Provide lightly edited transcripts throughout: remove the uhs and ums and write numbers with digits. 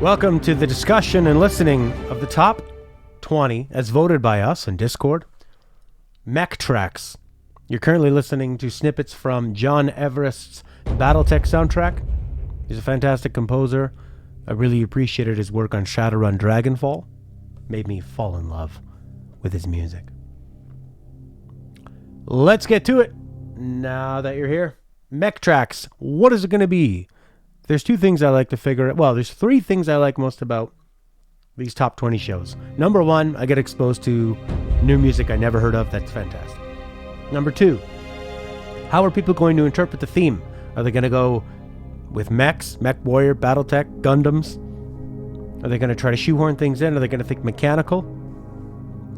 Welcome to the discussion and listening of the top 20 as voted by us in Discord. MECH tracks. You're currently listening to snippets from John Everest's Battletech soundtrack. He's a fantastic composer. I really appreciated his work on Shadowrun Dragonfall. Made me fall in love with his music. Let's get to it. Now that you're here. MECH tracks. What is it going to be? There's two things I like to figure out. Well, there's three things I like most about these top 20 shows. Number one, I get exposed to new music I never heard of. That's fantastic. Number two, how are people going to interpret the theme? Are they going to go with mechs, Mech Warrior, Battletech, Gundams? Are they going to try to shoehorn things in? Are they going to think mechanical?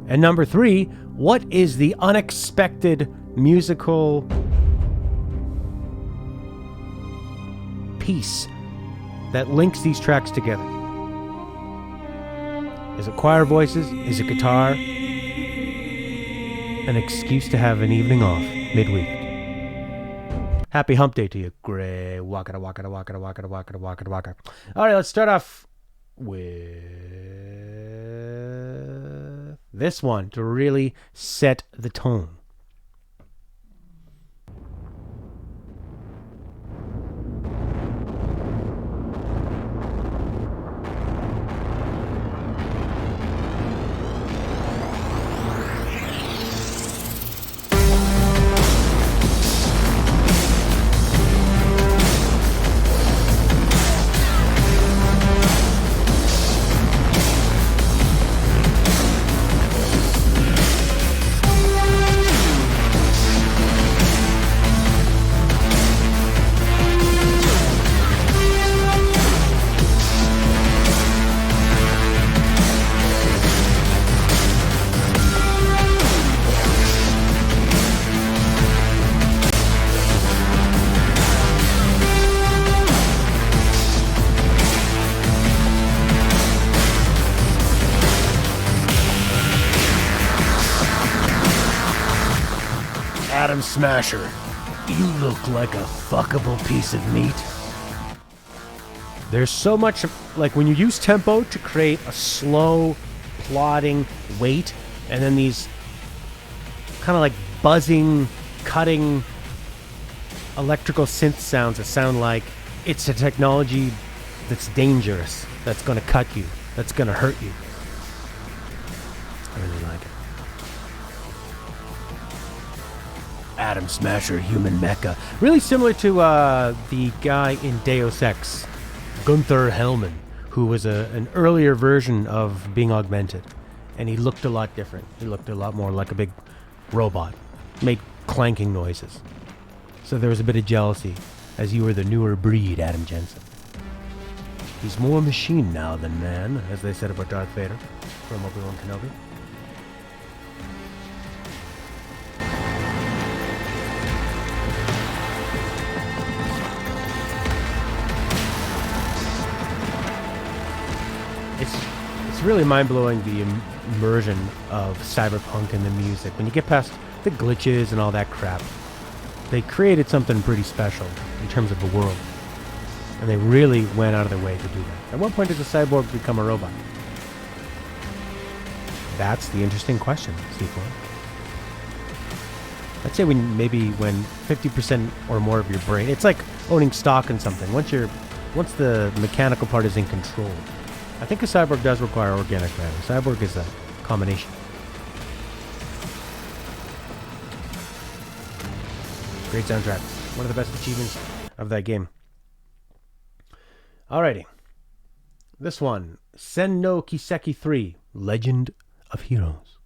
And number three, what is the unexpected musical piece that links these tracks together? Is it choir voices? Is it guitar? An excuse to have an evening off midweek. Happy hump day to you. Gray. Waka waka waka waka waka waka waka. All right, let's start off with this one to really set the tone. Adam Smasher, you look like a fuckable piece of meat. There's so much, like when you use tempo to create a slow, plodding weight, and then these kind of like buzzing, cutting electrical synth sounds that sound like it's a technology that's dangerous, that's going to cut you, that's going to hurt you. I really like it. Adam Smasher, Human Mecha. Really similar to the guy in Deus Ex, Gunther Hellman, who was an earlier version of being augmented. And he looked a lot different. He looked a lot more like a big robot. Made clanking noises. So there was a bit of jealousy, as you were the newer breed, Adam Jensen. He's more machine now than man, as they said about Darth Vader from Obi-Wan Kenobi. It's really mind-blowing, the immersion of cyberpunk and the music. When you get past the glitches and all that crap, they created something pretty special in terms of the world. And they really went out of their way to do that. At what point does a cyborg become a robot? That's the interesting question, C4. I'd say when 50% or more of your brain, it's like owning stock in something. Once the mechanical part is in control, I think a cyborg does require organic matter. Cyborg is a combination. Great soundtrack. One of the best achievements of that game. Alrighty. This one, Sen no Kiseki 3, Legend of Heroes.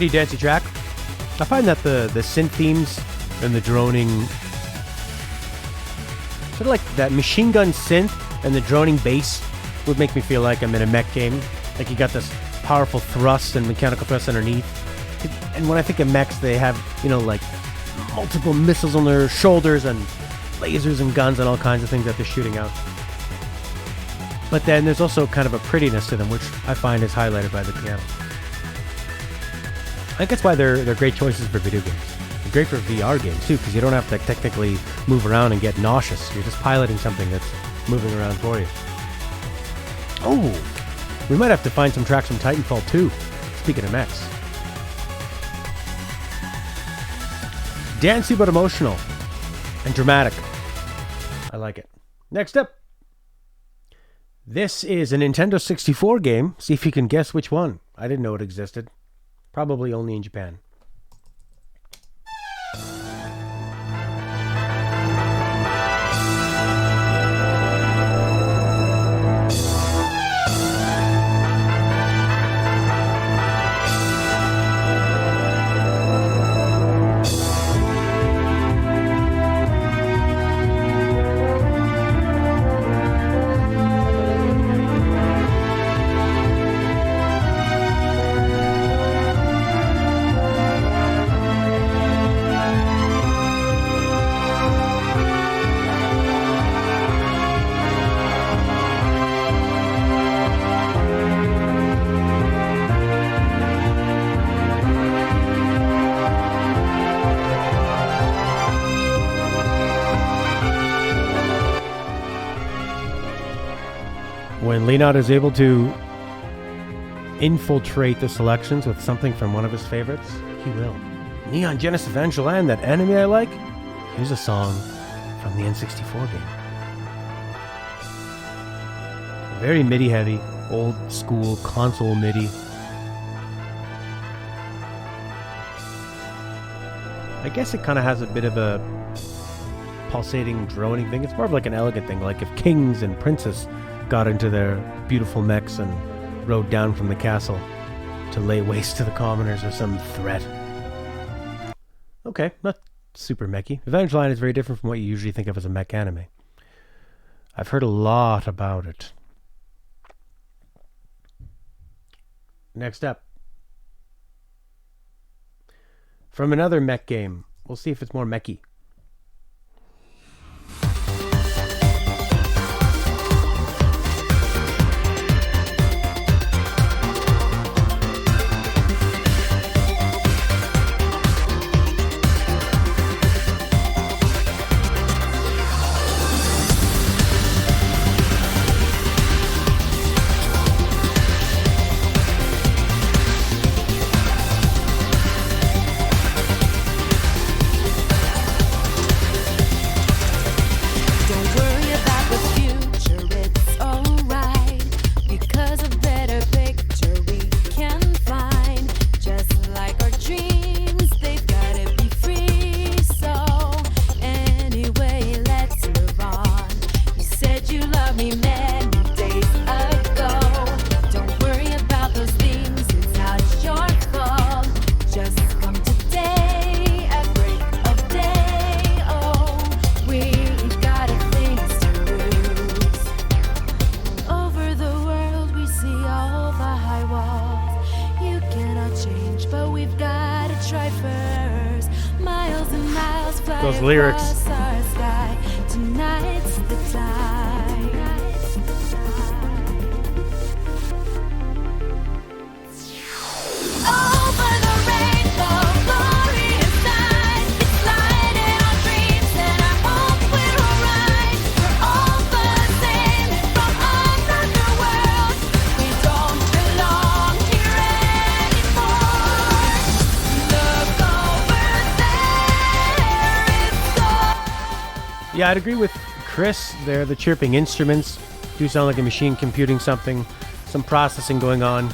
Pretty dancey track. I find that the synth themes and the droning, sort of like that machine gun synth and the droning bass would make me feel like I'm in a mech game. Like you got this powerful thrust and mechanical thrust underneath. And when I think of mechs, they have, like multiple missiles on their shoulders and lasers and guns and all kinds of things that they're shooting out. But then there's also kind of a prettiness to them, which I find is highlighted by the piano. I think that's why they're great choices for video games. They're great for VR games too, because you don't have to technically move around and get nauseous. You're just piloting something that's moving around for you. Oh, we might have to find some tracks from Titanfall 2. Speaking of mechs. Dancey but emotional. And dramatic. I like it. Next up. This is a Nintendo 64 game. See if you can guess which one. I didn't know it existed. Probably only in Japan. When Leonard is able to infiltrate the selections with something from one of his favorites, he will. Neon Genesis Evangelion, that anime I like, here's a song from the N64 game. Very MIDI heavy, old school console MIDI. I guess it kind of has a bit of a pulsating, droning thing. It's more of like an elegant thing, like if kings and princes got into their beautiful mechs and rode down from the castle to lay waste to the commoners or some threat. Okay, not super mechy. Evangelion is very different from what you usually think of as a mech anime. I've heard a lot about it. Next up. From another mech game. We'll see if it's more mechy. Those lyrics. Yeah, I'd agree with Chris there. The chirping instruments do sound like a machine computing something, some processing going on.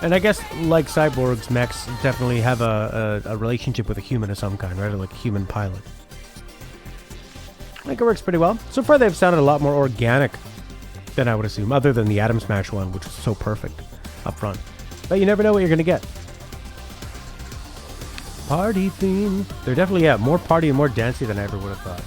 And I guess, like cyborgs, mechs definitely have a relationship with a human of some kind, right? Or like a human pilot. I think it works pretty well. So far, they've sounded a lot more organic than I would assume, other than the Atom Smash one, which was so perfect up front. But you never know what you're going to get. Party theme. They're definitely, yeah, more party and more dancey than I ever would have thought.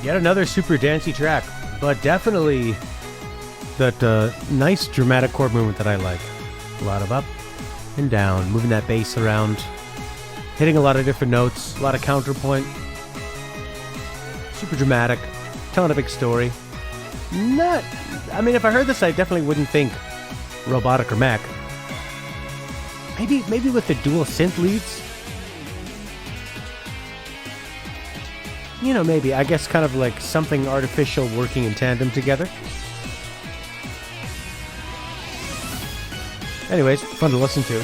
Yet another super dancey track, but definitely that nice dramatic chord movement that I like. A lot of up and down, moving that bass around, hitting a lot of different notes, a lot of counterpoint. Super dramatic, telling a big story. I mean, if I heard this, I definitely wouldn't think robotic or mech. Maybe with the dual synth leads. You know, maybe. I guess kind of like something artificial working in tandem together. Anyways, fun to listen to.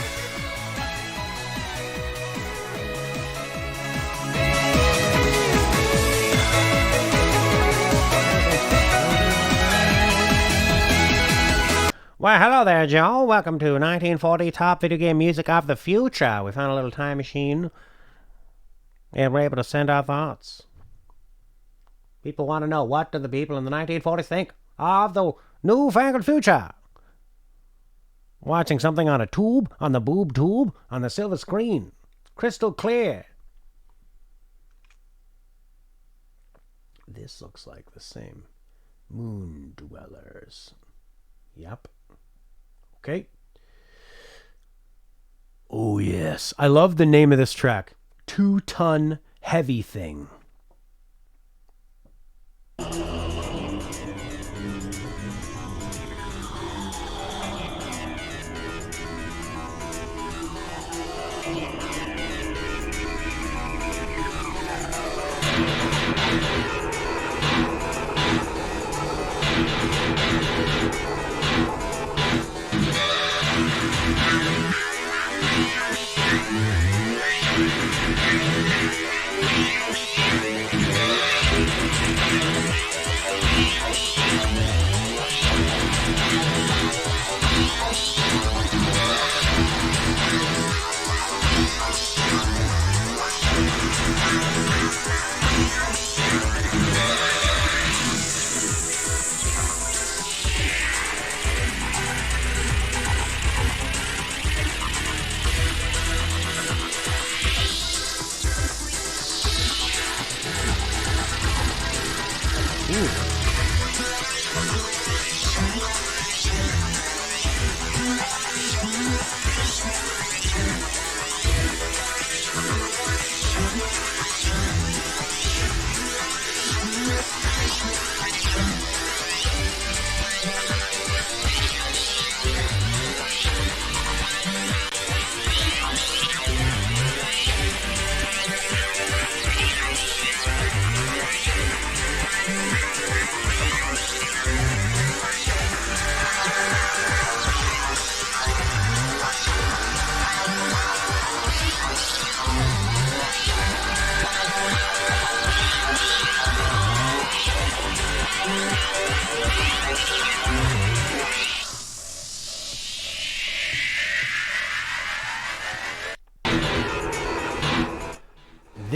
Well, hello there, Joe. Welcome to 1940 Top Video Game Music of the Future. We found a little time machine, and we're able to send our thoughts. People want to know, what do the people in the 1940s think of the newfangled future? Watching something on a tube, on the boob tube, on the silver screen. Crystal clear. This looks like the same. Moon Dwellers. Yep. Okay. Oh, yes. I love the name of this track. 2-ton heavy thing.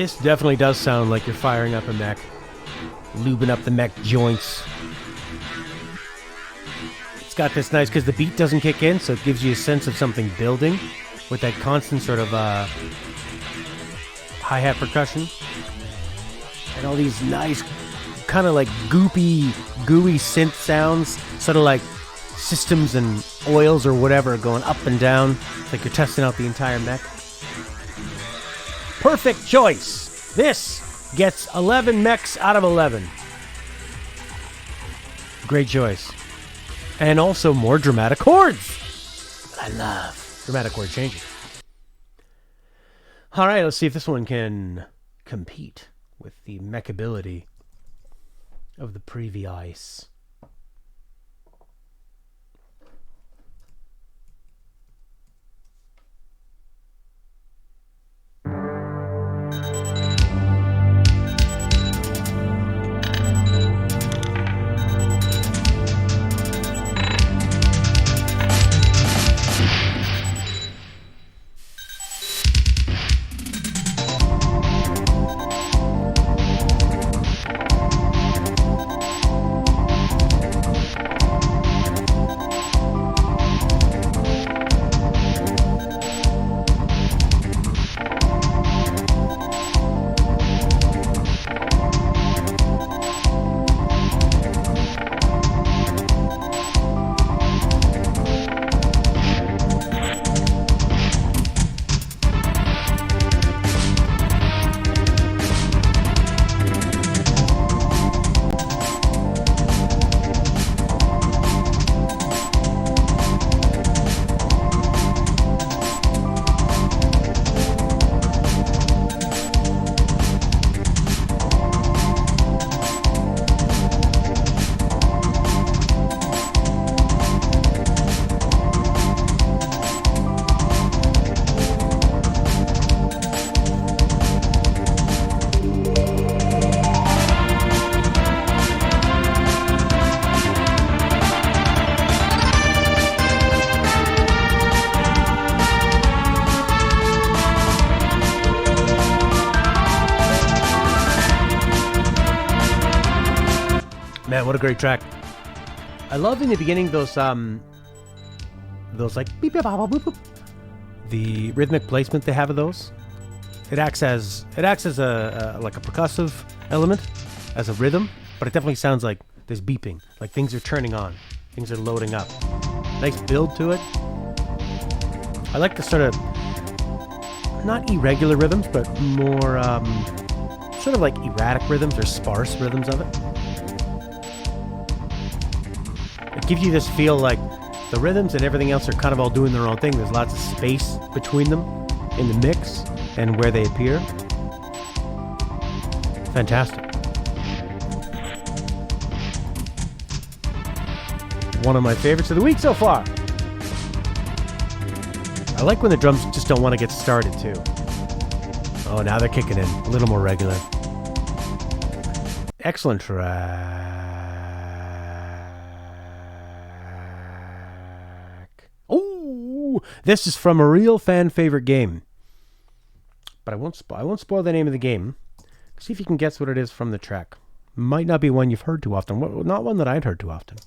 This definitely does sound like you're firing up a mech, lubing up the mech joints. It's got this nice, because the beat doesn't kick in, so it gives you a sense of something building with that constant sort of hi-hat percussion. And all these nice, kind of like gooey synth sounds, sort of like systems and oils or whatever going up and down. It's like you're testing out the entire mech. Perfect choice. This gets 11 mechs out of 11. Great choice. And also more dramatic chords. I love dramatic chord changes. All right, let's see if this one can compete with the mechability of the previous. Man, what a great track. I love in the beginning those like beep, beep, boop, boop, boop. The rhythmic placement they have of those. It acts as a like a percussive element, as a rhythm, but it definitely sounds like there's beeping, like things are turning on, things are loading up. Nice build to it. I like the sort of not irregular rhythms, but more sort of like erratic rhythms or sparse rhythms of it. It gives you this feel like the rhythms and everything else are kind of all doing their own thing. There's lots of space between them in the mix and where they appear. Fantastic. One of my favorites of the week so far. I like when the drums just don't want to get started too. Oh, now they're kicking in a little more regular. Excellent track. Oh, this is from a real fan favorite game. But I won't spoil the name of the game. See if you can guess what it is from the track. Might not be one you've heard too often. Not one that I'd heard too often.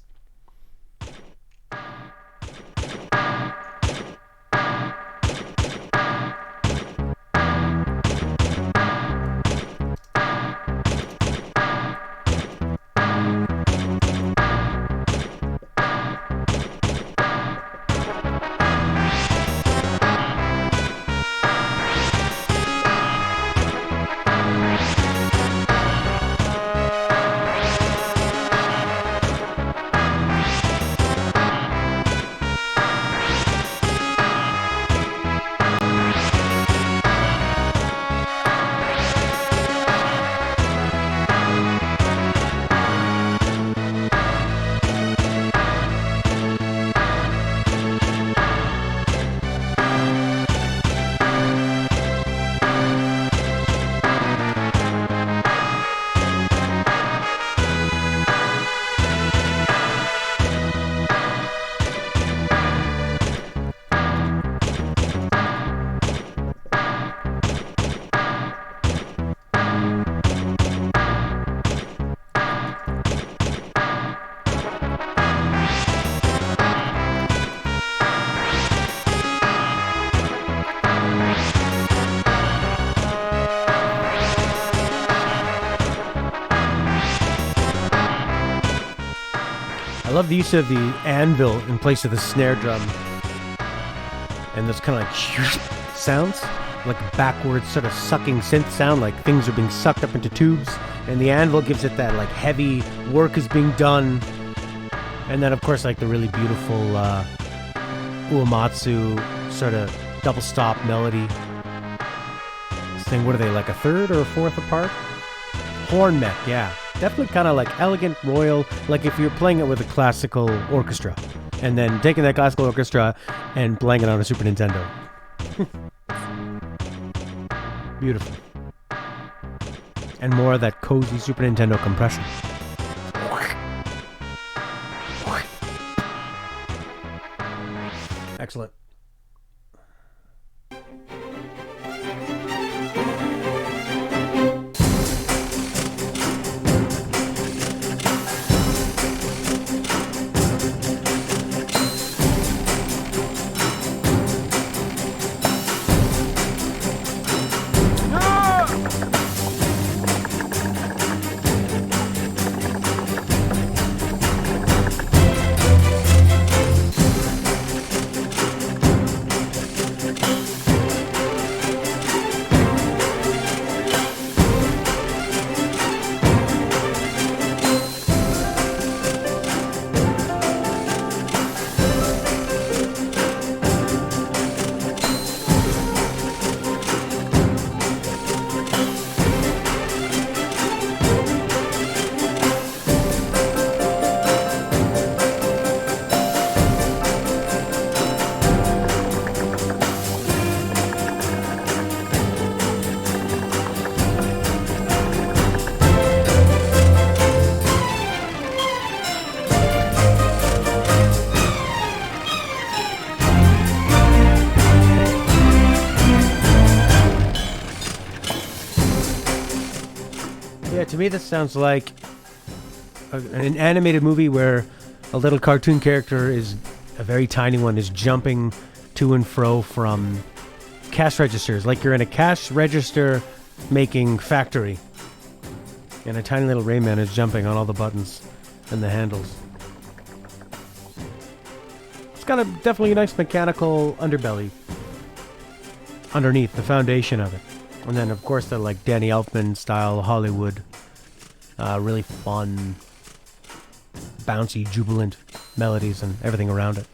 I love the use of the anvil in place of the snare drum. And those kind of like sounds, like a backwards sort of sucking synth sound, like things are being sucked up into tubes. And the anvil gives it that like heavy work is being done. And then of course like the really beautiful uematsu sort of double stop melody. This thing, what are they, like a third or a fourth apart? Horn mech, yeah. Definitely kind of like elegant, royal, like if you're playing it with a classical orchestra. And then taking that classical orchestra and playing it on a Super Nintendo. Beautiful. And more of that cozy Super Nintendo compression. Excellent. Yeah, to me this sounds like an animated movie where a little cartoon character is, a very tiny one, is jumping to and fro from cash registers. Like you're in a cash register making factory. And a tiny little Rayman is jumping on all the buttons and the handles. It's got a definitely a nice mechanical underbelly underneath the foundation of it. And then, of course, the like Danny Elfman style Hollywood, really fun, bouncy, jubilant melodies and everything around it.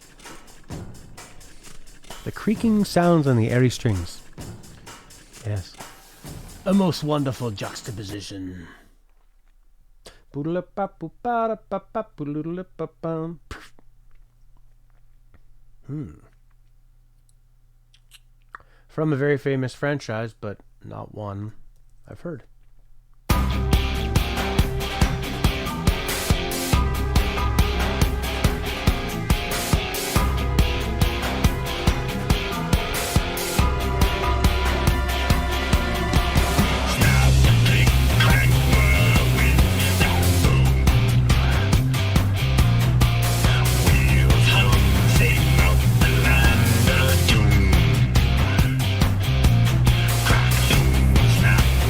The creaking sounds on the airy strings. Yes. A most wonderful juxtaposition. From a very famous franchise, but not one I've heard.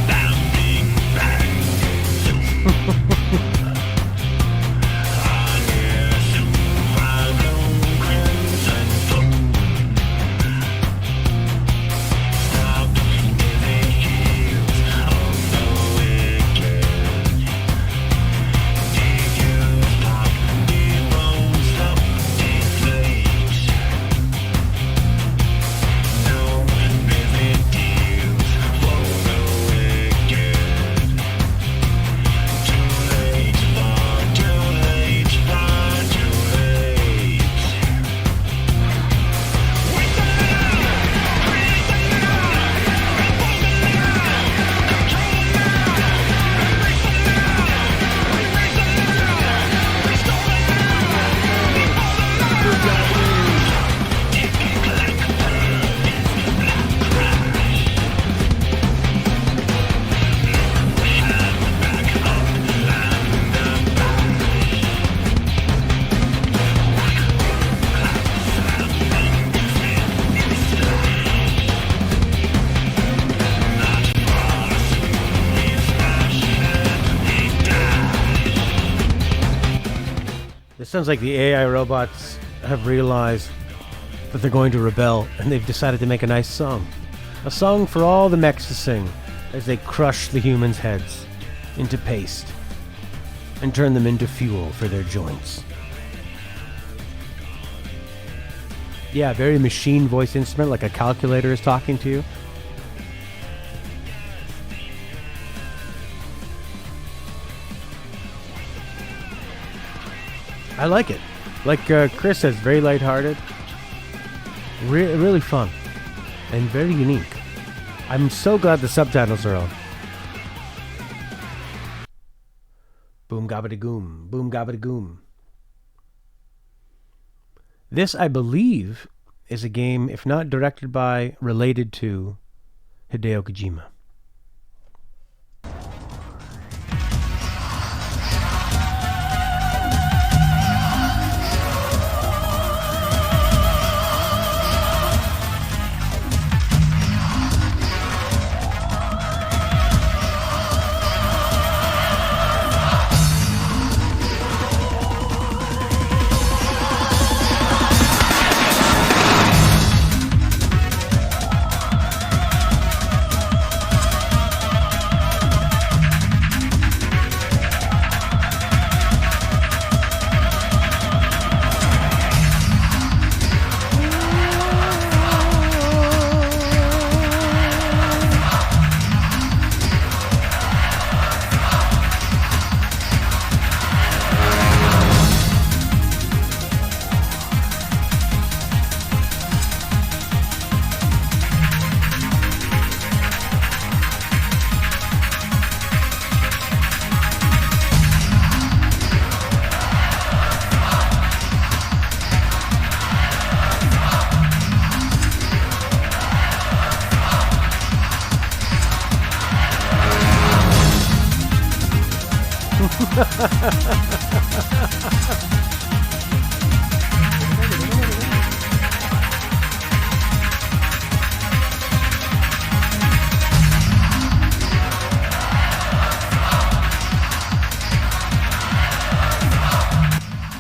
Down Sounds like the AI robots have realized that they're going to rebel, and they've decided to make a nice song. A song for all the mechs to sing as they crush the humans' heads into paste and turn them into fuel for their joints. Yeah, very machine voice instrument, like a calculator is talking to you. I like it. Like Chris says, very lighthearted. Really fun. And very unique. I'm so glad the subtitles are on. Boom gabbity goom. Boom gabbity goom. This, I believe, is a game, if not directed by, related to Hideo Kojima.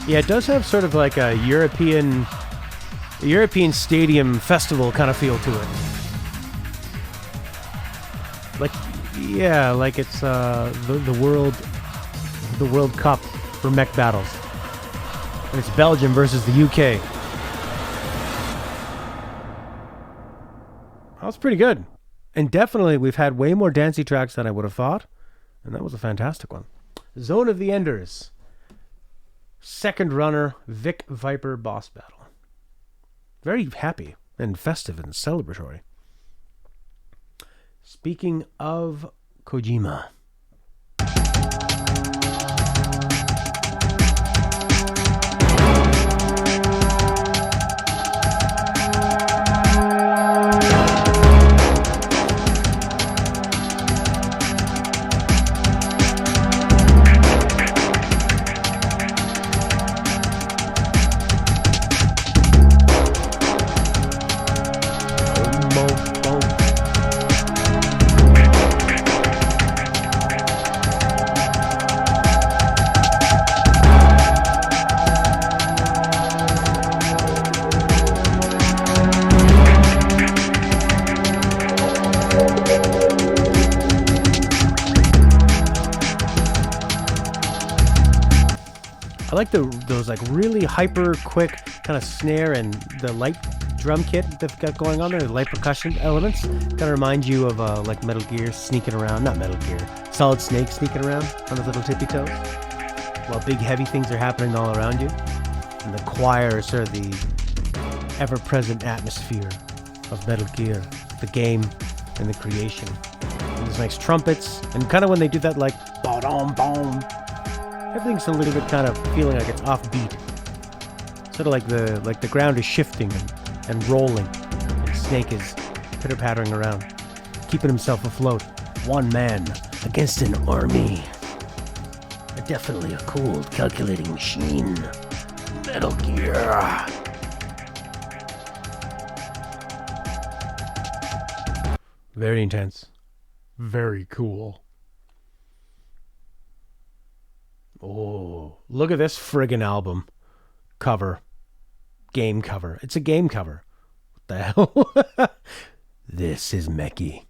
Yeah, it does have sort of like a European stadium festival kind of feel to it. Like, yeah, like it's the World Cup for mech battles. And it's Belgium versus the UK. That was pretty good. And definitely we've had way more dancey tracks than I would have thought. And that was a fantastic one. Zone of the Enders. Second runner, Vic Viper boss battle. Very happy and festive and celebratory. Speaking of Kojima. I like those like really hyper quick kind of snare and the light drum kit they've got going on there, the light percussion elements. Kind of remind you of like Metal Gear sneaking around, not Metal Gear, Solid Snake sneaking around on his little tippy toes while big heavy things are happening all around you. And the choir is sort of the ever-present atmosphere of Metal Gear, the game and the creation. And there's nice trumpets, and kind of when they do that like ba-dum-bum, everything's a little bit kind of feeling like it's offbeat. Sort of like the ground is shifting and rolling, and Snake is pitter-pattering around, keeping himself afloat. One man against an army. Definitely a cold, calculating machine. Metal Gear. Very intense. Very cool. Oh, look at this friggin' album. cover. Game cover. It's a game cover. What the hell? This is MECH.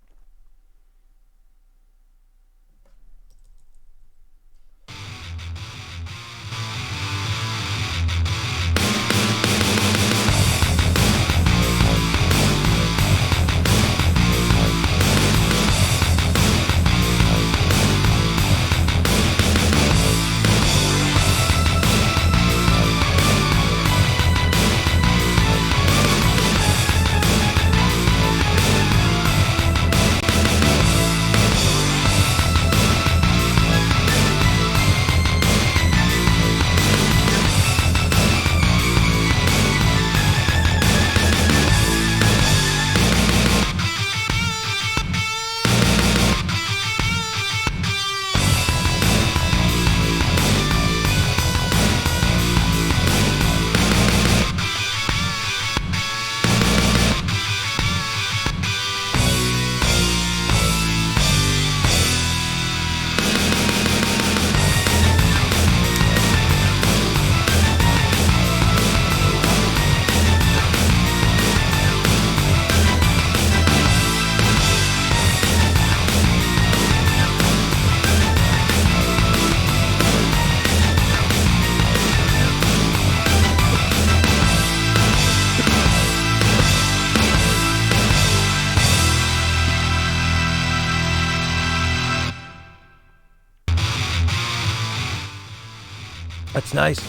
That's nice.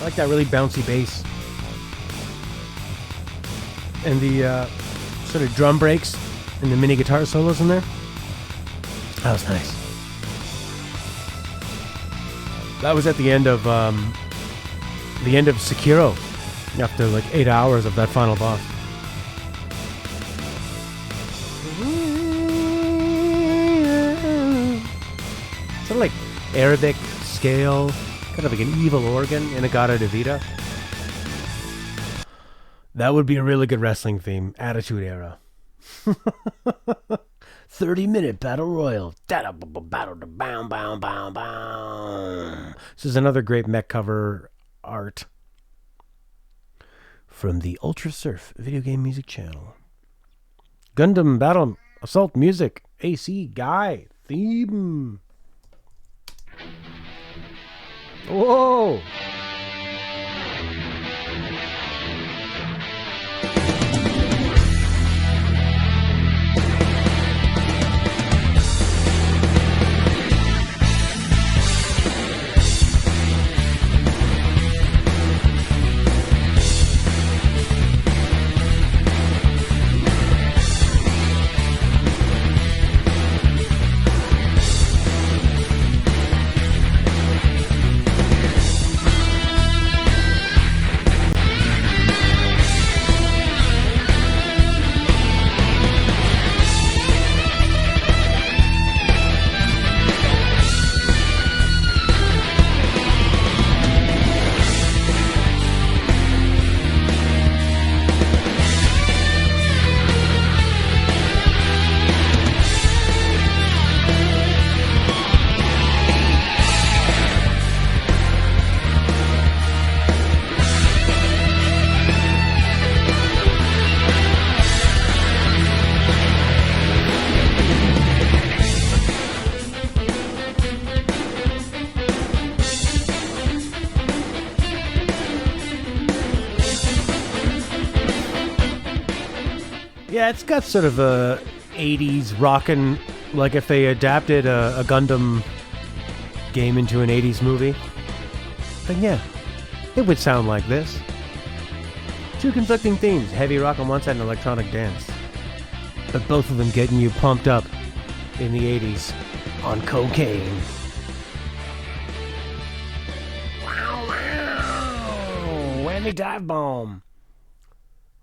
I like that really bouncy bass. And the sort of drum breaks and the mini guitar solos in there. That was nice. That was at the end of Sekiro. After like 8 hours of that final boss. Sort of like Arabic scale, kind of like an evil organ in a Gata de Vida. That would be a really good wrestling theme. Attitude Era. 30-minute battle royal. This is another great mech cover art from the Ultra Surf video game music channel. Gundam Battle Assault Music AC Guy theme. Whoa! Yeah, it's got sort of a 80s rockin', like if they adapted a Gundam game into an 80s movie. Then yeah, it would sound like this. Two conflicting themes, heavy rock on one side and electronic dance. But both of them getting you pumped up in the 80s on cocaine. Wow, wow! Whammy dive bomb!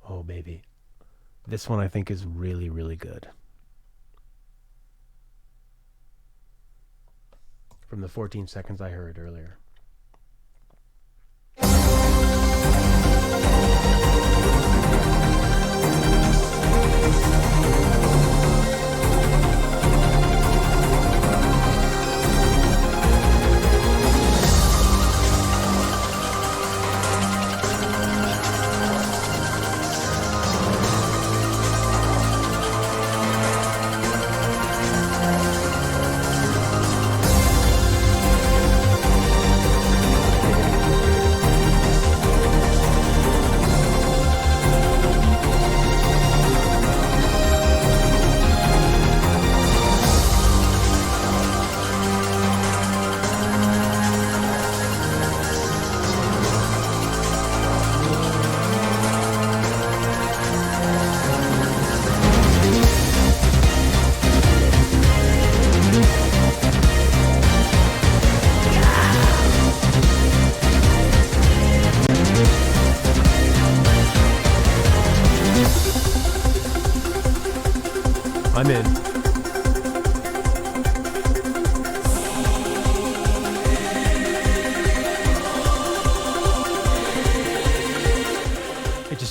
Oh, baby. This one I think is really, really good. From the 14 seconds I heard earlier.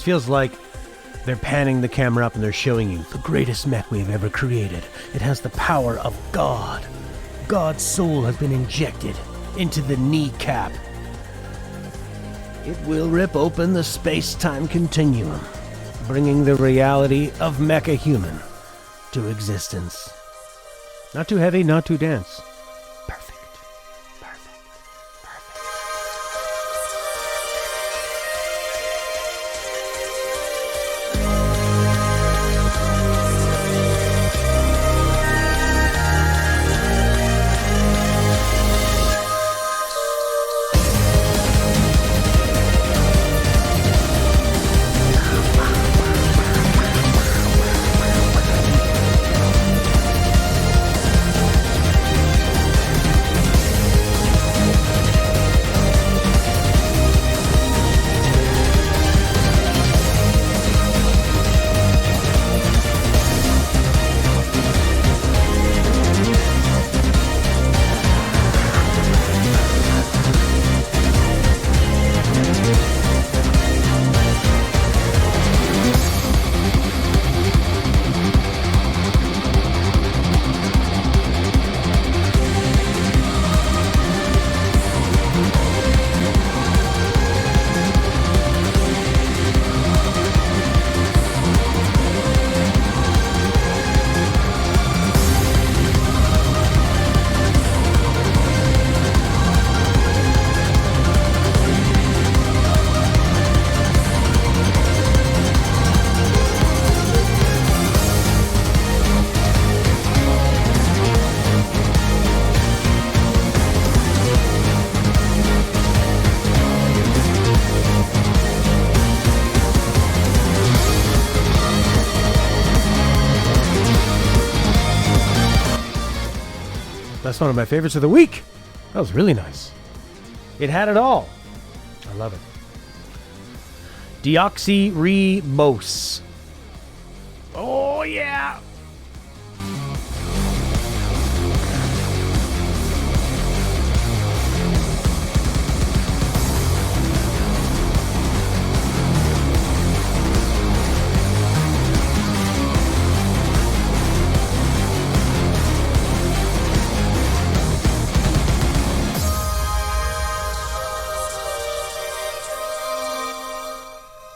feels like they're panning the camera up and they're showing you the greatest mech we've ever created. It has the power of God. God's soul has been injected into the kneecap. It will rip open the space-time continuum, bringing the reality of Mecha Human to existence. Not too heavy, not too dense. Perfect. Perfect. Perfect. That's one of my favorites of the week. That was really nice. It had it all. I love it. Deoxyribose. Oh, yeah.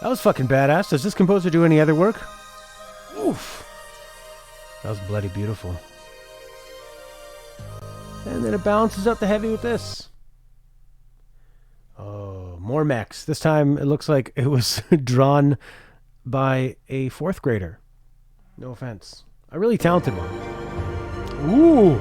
That was fucking badass. Does this composer do any other work? Oof. That was bloody beautiful. And then it balances out the heavy with this. Oh, more mechs. This time it looks like it was drawn by a 4th grader. No offense. A really talented one. Ooh.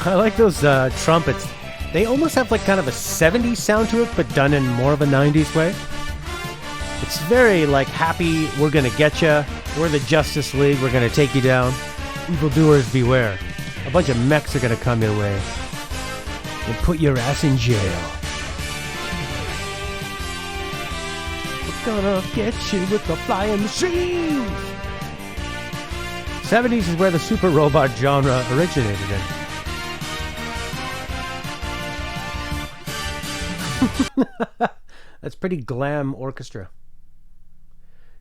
I like those trumpets. They almost have like kind of a 70s sound to it, but done in more of a 90s way. It's very like happy, we're gonna get ya. We're the Justice League, we're gonna take you down. Evildoers beware. A bunch of mechs are gonna come your way and put your ass in jail. We're gonna get you with the flying machines. 70s is where the super robot genre originated in. That's pretty glam orchestra.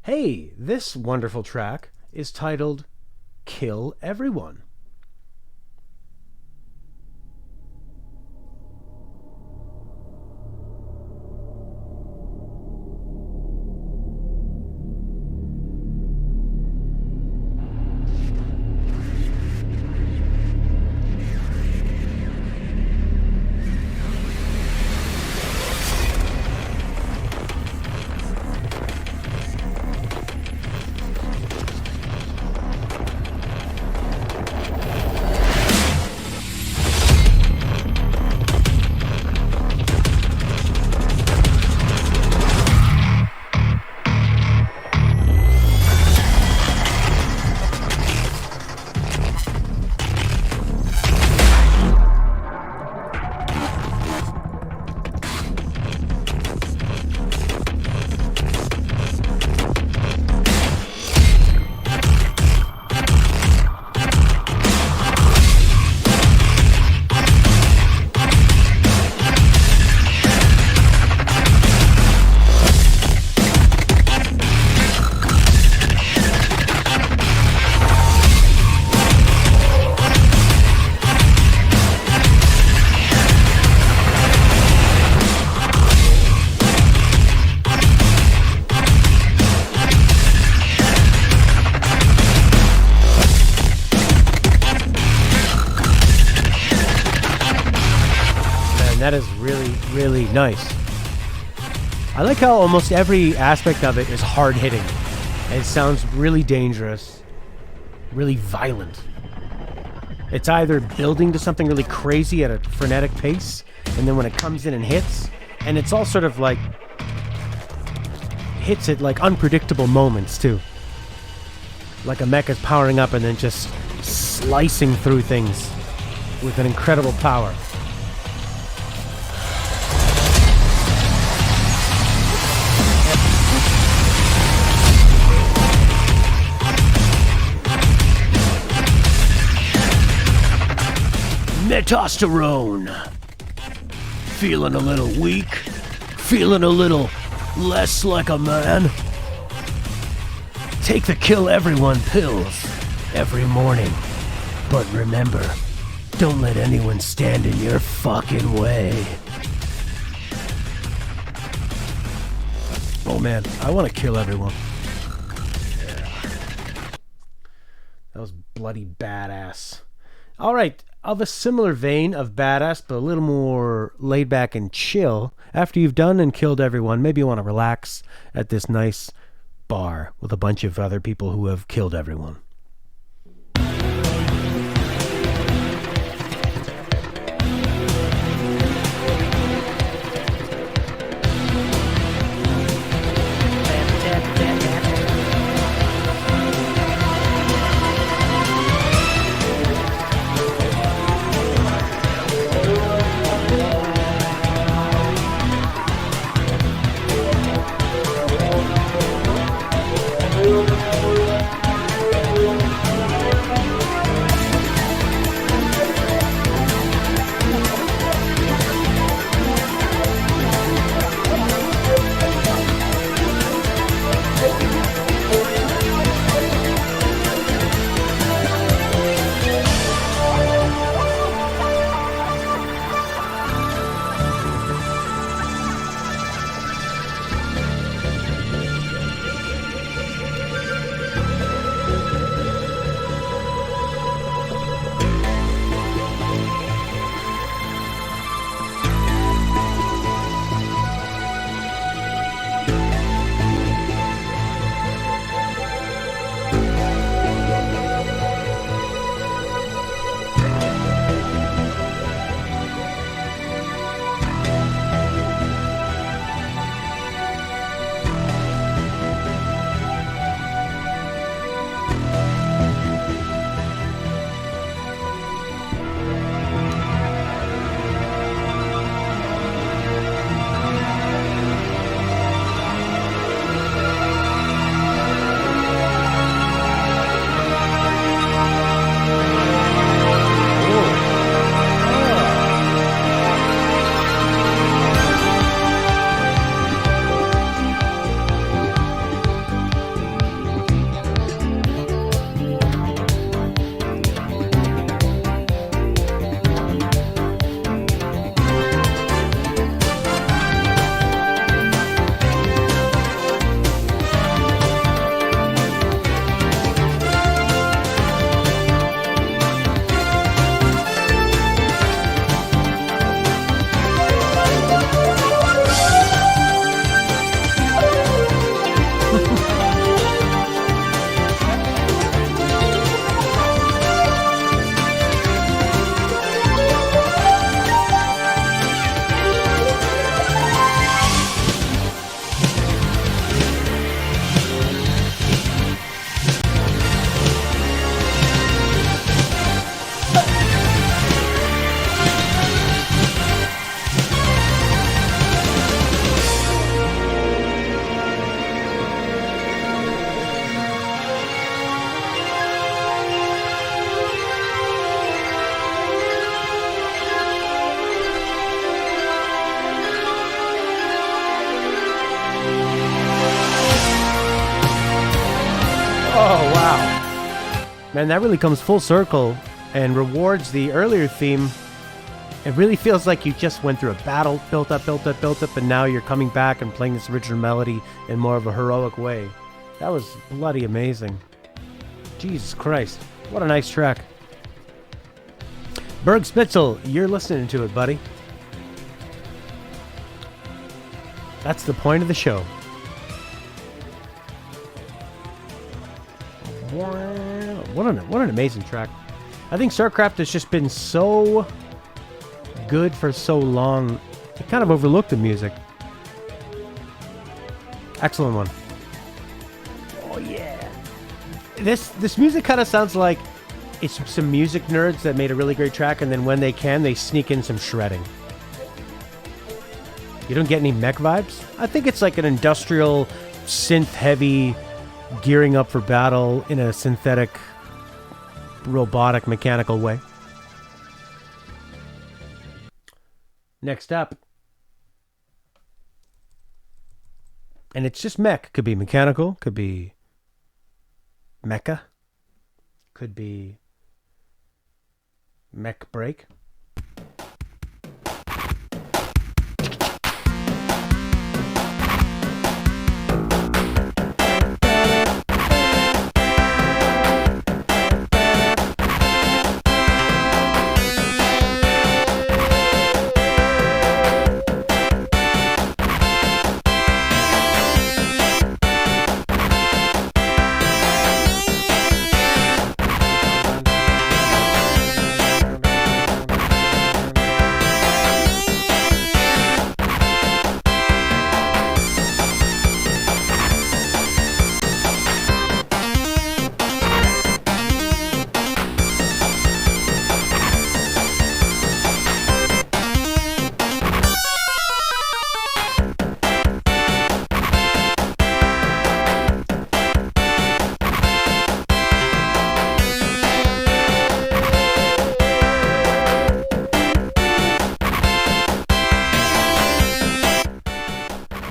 Hey, this wonderful track is titled Kill Everyone. That is really, really nice. I like how almost every aspect of it is hard-hitting. It sounds really dangerous, really violent. It's either building to something really crazy at a frenetic pace, and then when it comes in and hits, and it's all sort of like hits at like unpredictable moments too. Like a mech is powering up and then just slicing through things with an incredible power. Testosterone. Feeling a little weak? Feeling a little less like a man? Take the Kill Everyone pills every morning. But remember, don't let anyone stand in your fucking way. Oh man, I want to kill everyone. That was bloody badass. Alright, of a similar vein of badass, but a little more laid back and chill, after you've done and killed everyone, maybe you want to relax at this nice bar with a bunch of other people who have killed everyone. Man, that really comes full circle and rewards the earlier theme. It really feels like you just went through a battle, built up, and now you're coming back and playing this original melody in more of a heroic way. That was bloody amazing. Jesus Christ. What a nice track. Berg Spitzel, you're listening to it, buddy. That's the point of the show. What an amazing track. I think StarCraft has just been so good for so long. I kind of overlooked the music. Excellent one. Oh yeah. This music kind of sounds like it's some music nerds that made a really great track, and then when they can, they sneak in some shredding. You don't get any mech vibes? I think it's like an industrial, synth-heavy, gearing up for battle in a synthetic, robotic, mechanical way. Next up. And it's just mech. Could be mechanical, could be mecha, could be mech break.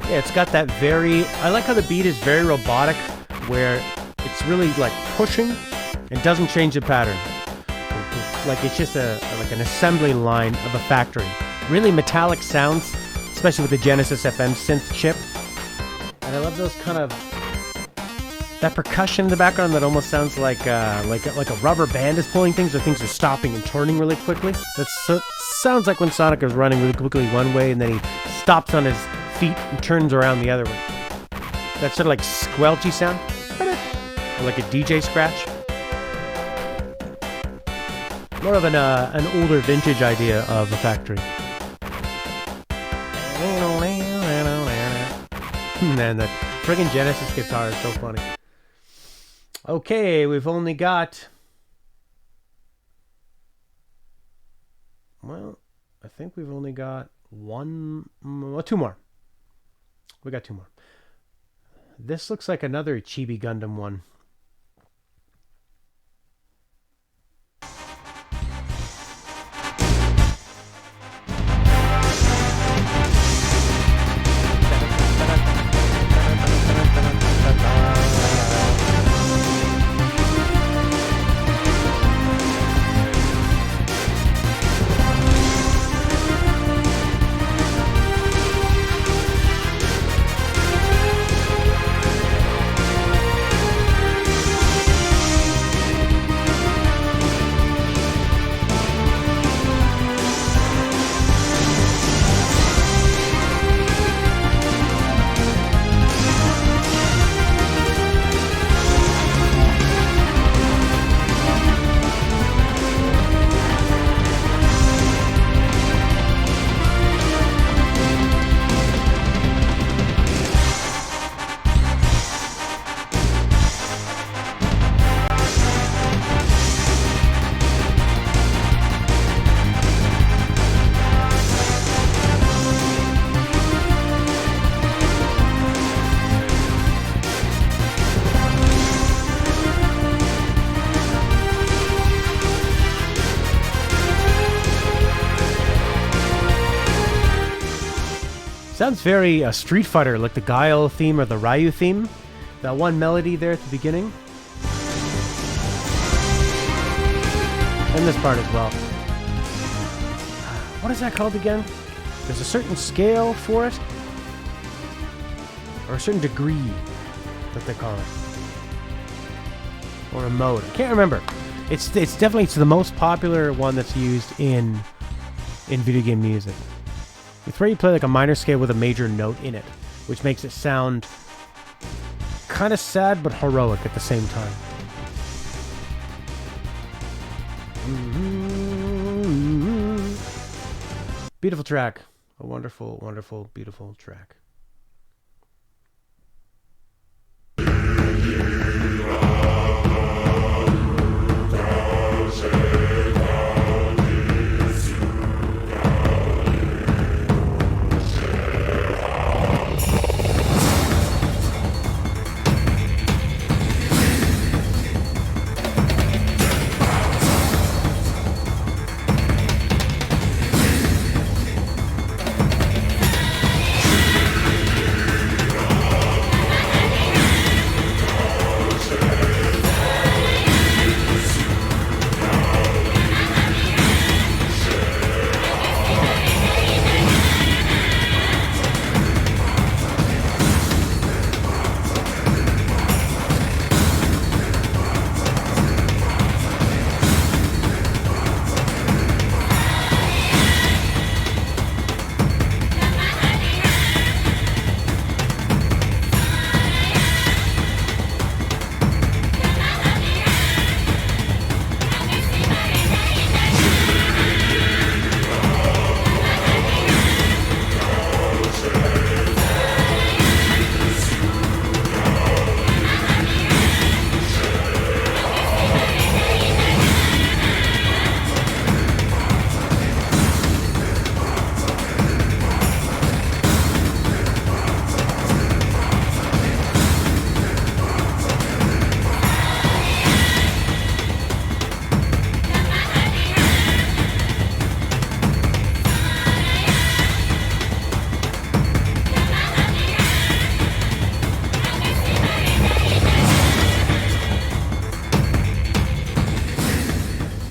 It's got that I like how the beat is very robotic, where it's really like pushing and doesn't change the pattern. Like it's just like an assembly line of a factory. Really metallic sounds, especially with the Genesis FM synth chip. And I love those kind of, that percussion in the background that almost sounds like a rubber band is pulling things, or things are stopping and turning really quickly. Sounds like when Sonic is running really quickly one way and then he stops on his feet and turns around the other way. That sort of like squelchy sound, or like a DJ scratch. More of an older vintage idea of a factory. Man, that friggin' Genesis guitar is so funny. Okay, we've only got, well, I think we've only got two more. We got two more. This looks like another Chibi Gundam one. Sounds very Street Fighter, like the Guile theme or the Ryu theme. That one melody there at the beginning. And this part as well. What is that called again? There's a certain scale for it. Or a certain degree that they call it. Or a mode. I can't remember. It's definitely the most popular one that's used in video game music. It's where you play like a minor scale with a major note in it, which makes it sound kind of sad but heroic at the same time. Beautiful track. A wonderful, wonderful, beautiful track.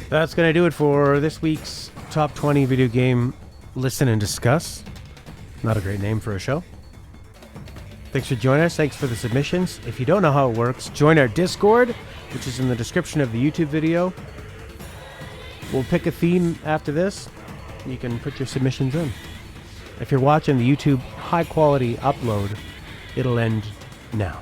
That's going to do it for this week's Top 20 Video Game Listen and Discuss. Not a great name for a show. Thanks for joining us. Thanks for the submissions. If you don't know how it works, join our Discord, which is in the description of the YouTube video. We'll pick a theme after this. You can put your submissions in. If you're watching the YouTube high-quality upload, it'll end now.